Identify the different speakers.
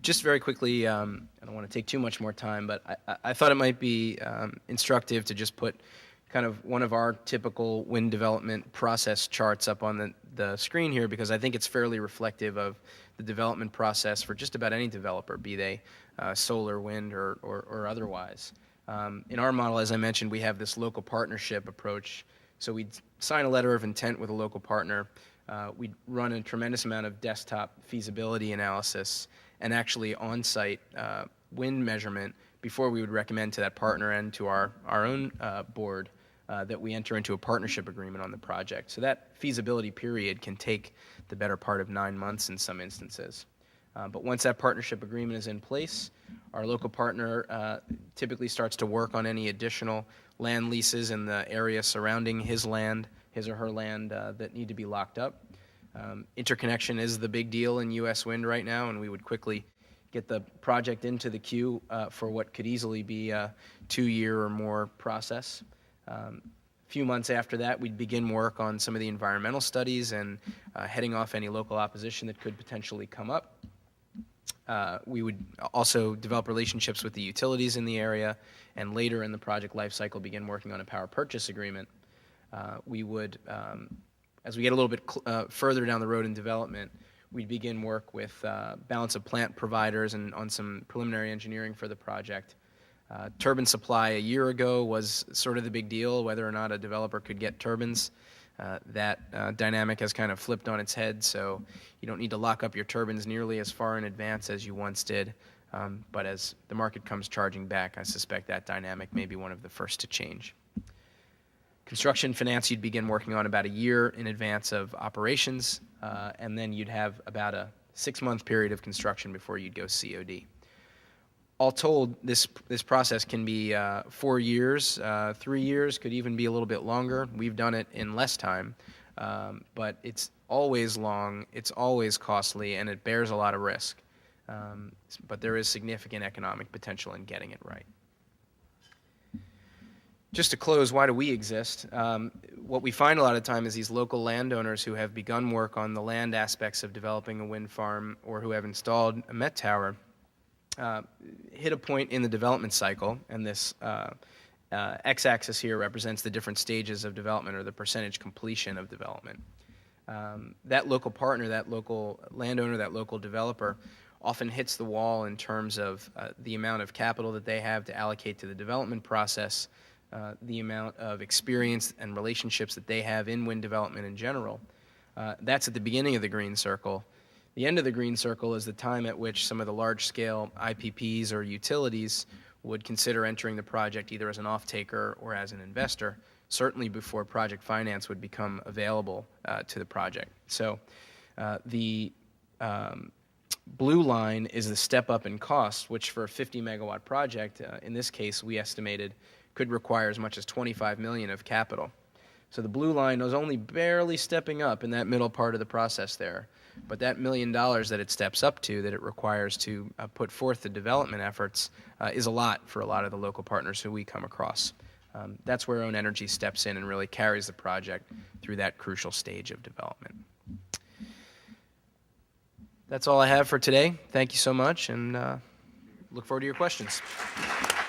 Speaker 1: Just very quickly, I don't want to take too much more time, but I thought it might be instructive to just put kind of one of our typical wind development process charts up on the screen here, because I think it's fairly reflective of the development process for just about any developer, be they solar, wind, or otherwise. In our model, as I mentioned, we have this local partnership approach. So we'd sign a letter of intent with a local partner. We'd run a tremendous amount of desktop feasibility analysis and actually on-site wind measurement before we would recommend to that partner and to our own board that we enter into a partnership agreement on the project. So that feasibility period can take the better part of 9 months in some instances. But once that partnership agreement is in place, our local partner typically starts to work on any additional land leases in the area surrounding his or her land that need to be locked up. Interconnection is the big deal in U.S. wind right now, and we would quickly get the project into the queue for what could easily be a 2-year or more process. A few months after that, we'd begin work on some of the environmental studies and heading off any local opposition that could potentially come up. We would also develop relationships with the utilities in the area, and later in the project lifecycle begin working on a power purchase agreement. We would, as we get a little bit further down the road in development, we'd begin work with balance of plant providers and on some preliminary engineering for the project. Turbine supply a year ago was sort of the big deal, whether or not a developer could get turbines. That dynamic has kind of flipped on its head, so you don't need to lock up your turbines nearly as far in advance as you once did. But as the market comes charging back, I suspect that dynamic may be one of the first to change. Construction finance you'd begin working on about a year in advance of operations, and then you'd have about a 6-month period of construction before you'd go COD. All told, this process can be 4 years, 3 years, could even be a little bit longer. We've done it in less time, but it's always long, it's always costly, and it bears a lot of risk. But there is significant economic potential in getting it right. Just to close, why do we exist? What we find a lot of time is these local landowners who have begun work on the land aspects of developing a wind farm or who have installed a Met tower hit a point in the development cycle, and this x-axis here represents the different stages of development or the percentage completion of development. That local partner, that local landowner, that local developer often hits the wall in terms of the amount of capital that they have to allocate to the development process, the amount of experience and relationships that they have in wind development in general. That's at the beginning of the green circle. The end of the green circle is the time at which some of the large-scale IPPs or utilities would consider entering the project either as an off-taker or as an investor, certainly before project finance would become available to the project. So the blue line is the step up in cost, which for a 50-megawatt project, in this case, we estimated could require as much as $25 million of capital. So the blue line is only barely stepping up in that middle part of the process there. But that $1 million that it steps up to, that it requires to put forth the development efforts, is a lot for a lot of the local partners who we come across. That's where OwnEnergy steps in and really carries the project through that crucial stage of development. That's all I have for today. Thank you so much, and look forward to your questions.